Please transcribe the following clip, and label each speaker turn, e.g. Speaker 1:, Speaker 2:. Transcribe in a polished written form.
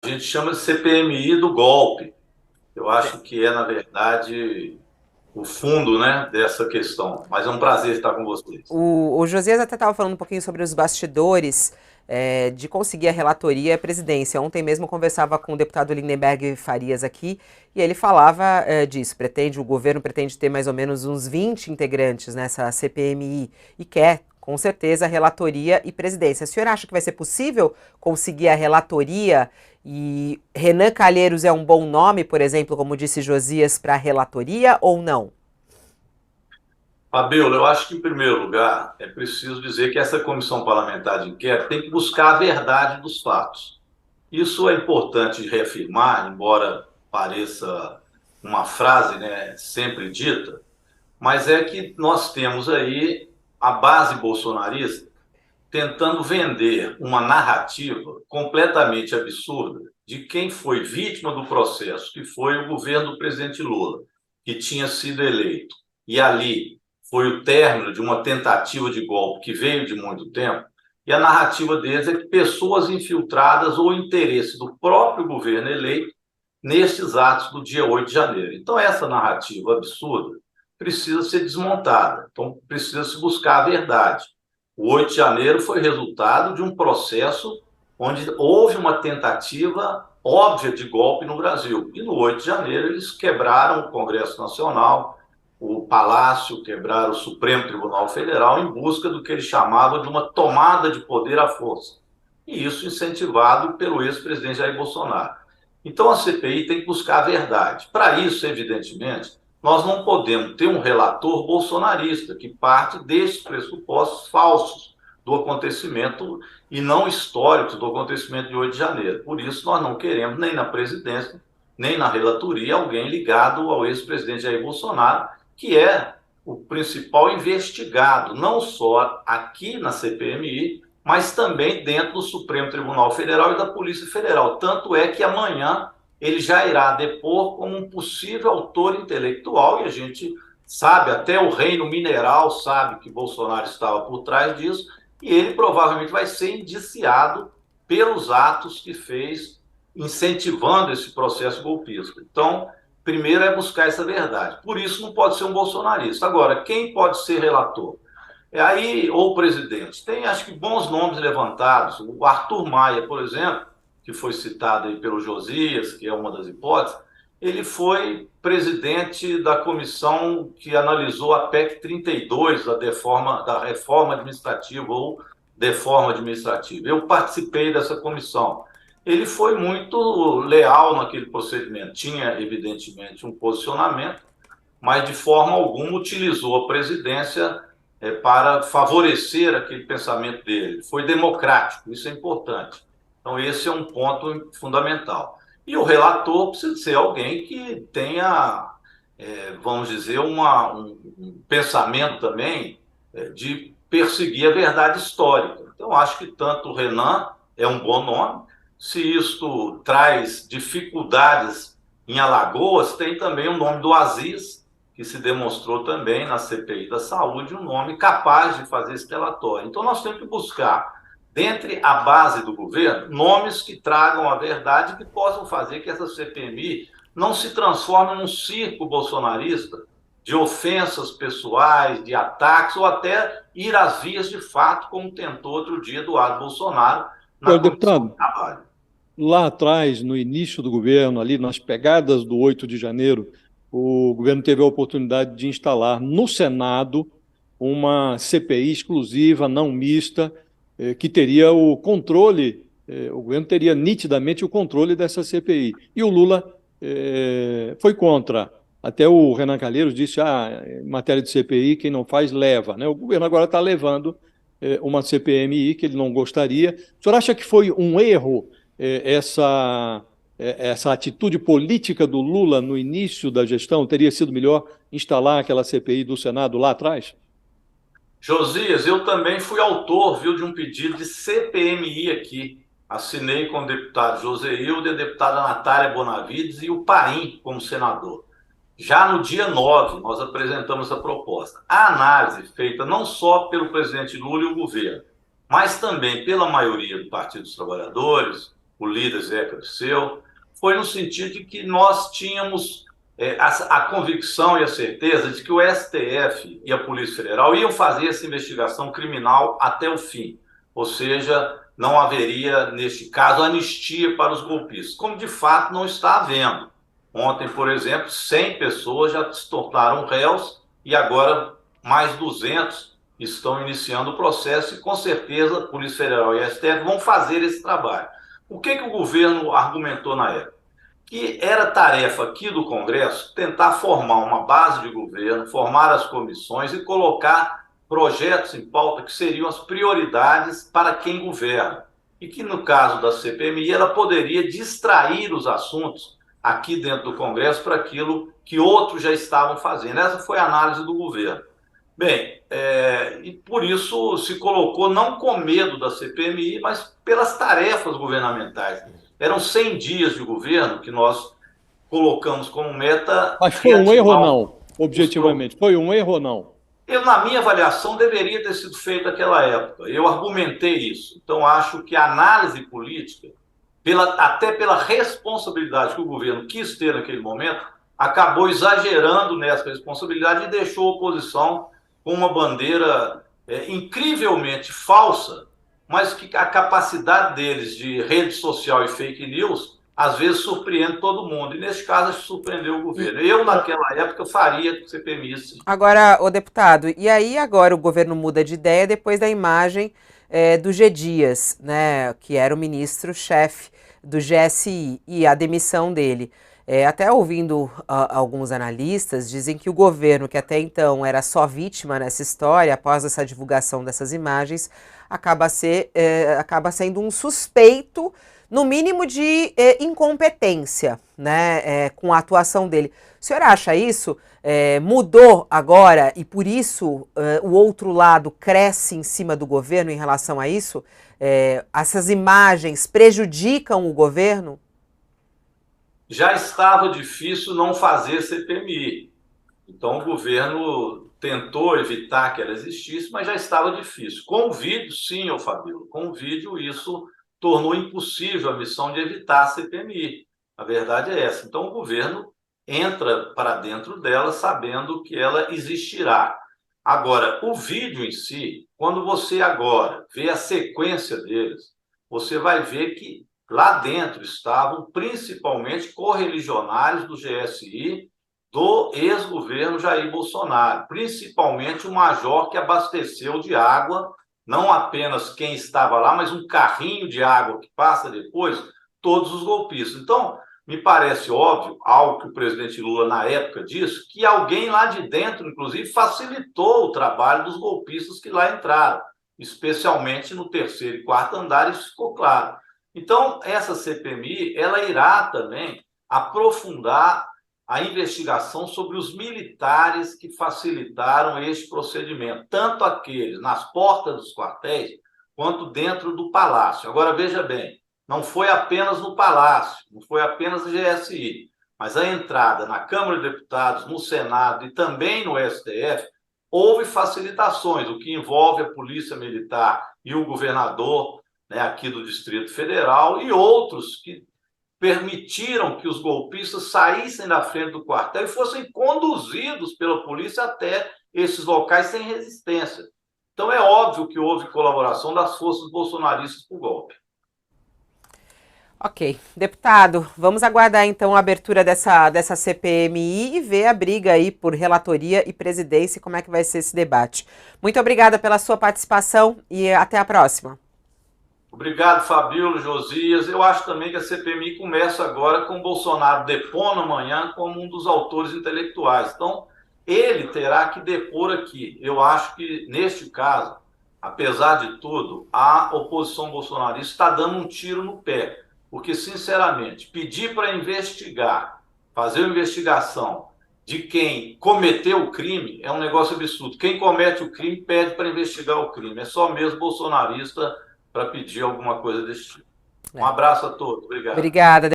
Speaker 1: gente chama de CPMI do golpe. Eu acho que é, na verdade, o fundo, né, dessa questão. Mas é um prazer estar com vocês.
Speaker 2: O Josias até estava falando um pouquinho sobre os bastidores de conseguir a relatoria e a presidência. Ontem mesmo eu conversava com o deputado Lindenberg Farias aqui e ele falava disso. O governo pretende ter mais ou menos uns 20 integrantes nessa CPMI e quer, com certeza, relatoria e presidência. O senhor acha que vai ser possível conseguir a relatoria? E Renan Calheiros é um bom nome, por exemplo, como disse Josias, para a relatoria ou não?
Speaker 1: Fabiola, eu acho que, em primeiro lugar, é preciso dizer que essa comissão parlamentar de inquérito tem que buscar a verdade dos fatos. Isso é importante reafirmar, embora pareça uma frase, né, sempre dita, mas é que nós temos aí a base bolsonarista tentando vender uma narrativa completamente absurda de quem foi vítima do processo, que foi o governo do presidente Lula, que tinha sido eleito. E ali foi o término de uma tentativa de golpe que veio de muito tempo. E a narrativa deles é que pessoas infiltradas ou interesse do próprio governo eleito nestes atos do dia 8 de janeiro. Então, essa narrativa absurda precisa ser desmontada. Então, precisa se buscar a verdade. O 8 de janeiro foi resultado de um processo onde houve uma tentativa óbvia de golpe no Brasil. E no 8 de janeiro eles quebraram o Congresso Nacional, o Palácio, quebraram o Supremo Tribunal Federal em busca do que eles chamavam de uma tomada de poder à força. E isso incentivado pelo ex-presidente Jair Bolsonaro. Então a CPI tem que buscar a verdade. Para isso, evidentemente, nós não podemos ter um relator bolsonarista que parte desses pressupostos falsos do acontecimento e não históricos do acontecimento de 8 de janeiro. Por isso, nós não queremos, nem na presidência, nem na relatoria, alguém ligado ao ex-presidente Jair Bolsonaro, que é o principal investigado, não só aqui na CPMI, mas também dentro do Supremo Tribunal Federal e da Polícia Federal. Tanto é que amanhã ele já irá depor como um possível autor intelectual, e a gente sabe, até o reino mineral sabe que Bolsonaro estava por trás disso, e ele provavelmente vai ser indiciado pelos atos que fez incentivando esse processo golpista. Então, primeiro é buscar essa verdade. Por isso não pode ser um bolsonarista. Agora, quem pode ser relator? Aí, ou presidente. Tem, acho que, bons nomes levantados. O Arthur Maia, por exemplo, que foi citado aí pelo Josias, que é uma das hipóteses, ele foi presidente da comissão que analisou a PEC 32, da reforma administrativa ou deforma administrativa. Eu participei dessa comissão. Ele foi muito leal naquele procedimento. Tinha, evidentemente, um posicionamento, mas de forma alguma utilizou a presidência para favorecer aquele pensamento dele. Foi democrático, isso é importante. Então, esse é um ponto fundamental. E o relator precisa ser alguém que tenha, vamos dizer, um pensamento também de perseguir a verdade histórica. Então, acho que tanto o Renan é um bom nome. Se isto traz dificuldades em Alagoas, tem também o nome do Aziz, que se demonstrou também na CPI da saúde um nome capaz de fazer esse relatório. Então, nós temos que buscar, dentre a base do governo, nomes que tragam a verdade e que possam fazer que essa CPMI não se transforme num circo bolsonarista de ofensas pessoais, de ataques, ou até ir às vias de fato, como tentou outro dia Eduardo Bolsonaro na
Speaker 3: Senhor
Speaker 1: Comissão de
Speaker 3: deputado,
Speaker 1: Trabalho.
Speaker 3: lá atrás, no início do governo, ali nas pegadas do 8 de janeiro, o governo teve a oportunidade de instalar no Senado uma CPI exclusiva, não mista, que teria o controle, o governo teria nitidamente o controle dessa CPI. E o Lula foi contra. Até o Renan Calheiros disse, em matéria de CPI, quem não faz, leva. Né? O governo agora está levando uma CPMI que ele não gostaria. O senhor acha que foi um erro essa atitude política do Lula no início da gestão? Teria sido melhor instalar aquela CPI do Senado lá atrás?
Speaker 1: Josias, eu também fui autor, viu, de um pedido de CPMI aqui. Assinei com o deputado Joseildo, a deputada Natália Bonavides e o Paim como senador. Já no dia 9, nós apresentamos essa proposta. A análise feita não só pelo presidente Lula e o governo, mas também pela maioria do Partido dos Trabalhadores, o líder Zeca Dirceu, foi no sentido de que nós tínhamos a convicção e a certeza de que o STF e a Polícia Federal iam fazer essa investigação criminal até o fim. Ou seja, não haveria, neste caso, anistia para os golpistas, como de fato não está havendo. Ontem, por exemplo, 100 pessoas já se tornaram réus e agora mais 200 estão iniciando o processo e, com certeza, a Polícia Federal e a STF vão fazer esse trabalho. O que o governo argumentou na época? Que era tarefa aqui do Congresso tentar formar uma base de governo, formar as comissões e colocar projetos em pauta que seriam as prioridades para quem governa. E que, no caso da CPMI, ela poderia distrair os assuntos aqui dentro do Congresso para aquilo que outros já estavam fazendo. Essa foi a análise do governo. Bem, e por isso se colocou não com medo da CPMI, mas pelas tarefas governamentais. Eram 100 dias de governo que nós colocamos como meta.
Speaker 3: Mas foi um erro ou não, objetivamente? Foi um erro ou não?
Speaker 1: Na minha avaliação, deveria ter sido feito naquela época. Eu argumentei isso. Então, acho que a análise política, até pela responsabilidade que o governo quis ter naquele momento, acabou exagerando nessa responsabilidade e deixou a oposição com uma bandeira incrivelmente falsa, mas que a capacidade deles de rede social e fake news, às vezes, surpreende todo mundo. E, nesse caso, surpreendeu o governo. Eu, naquela época, faria CPMI, sim.
Speaker 2: Agora, o deputado, e aí agora o governo muda de ideia depois da imagem do G. Dias, né, que era o ministro-chefe do GSI, e a demissão dele. Até ouvindo alguns analistas, dizem que o governo, que até então era só vítima nessa história, após essa divulgação dessas imagens, acaba sendo um suspeito, no mínimo, de incompetência, né, com a atuação dele. O senhor acha isso? Mudou agora e por isso o outro lado cresce em cima do governo em relação a isso? Essas imagens prejudicam o governo?
Speaker 1: Já estava difícil não fazer CPMI. Então, o governo tentou evitar que ela existisse, mas já estava difícil. Com o vídeo, sim, Fabíola, com o vídeo isso tornou impossível a missão de evitar a CPMI. A verdade é essa. Então, o governo entra para dentro dela sabendo que ela existirá. Agora, o vídeo em si, quando você agora vê a sequência deles, você vai ver que lá dentro estavam principalmente correligionários do GSI, do ex-governo Jair Bolsonaro, principalmente o major que abasteceu de água, não apenas quem estava lá, mas um carrinho de água que passa depois, todos os golpistas. Então, me parece óbvio, algo que o presidente Lula na época disse, que alguém lá de dentro, inclusive, facilitou o trabalho dos golpistas que lá entraram, especialmente no terceiro e quarto andar, isso ficou claro. Então, essa CPMI, ela irá também aprofundar a investigação sobre os militares que facilitaram este procedimento, tanto aqueles nas portas dos quartéis, quanto dentro do Palácio. Agora, veja bem, não foi apenas no Palácio, não foi apenas no GSI, mas a entrada na Câmara de Deputados, no Senado e também no STF, houve facilitações, o que envolve a Polícia Militar e o governador, né, aqui do Distrito Federal, e outros que permitiram que os golpistas saíssem da frente do quartel e fossem conduzidos pela polícia até esses locais sem resistência. Então é óbvio que houve colaboração das forças bolsonaristas para o golpe.
Speaker 2: Ok. Deputado, vamos aguardar então a abertura dessa CPMI e ver a briga aí por relatoria e presidência e como é que vai ser esse debate. Muito obrigada pela sua participação e até a próxima.
Speaker 1: Obrigado, Fabíola, Josias. Eu acho também que a CPMI começa agora com o Bolsonaro depondo amanhã como um dos autores intelectuais. Então, ele terá que depor aqui. Eu acho que, neste caso, apesar de tudo, a oposição bolsonarista está dando um tiro no pé. Porque, sinceramente, pedir para investigar, fazer uma investigação de quem cometeu o crime é um negócio absurdo. Quem comete o crime pede para investigar o crime. É só mesmo bolsonarista para pedir alguma coisa desse tipo. Um abraço a todos. Obrigado.
Speaker 2: Obrigada.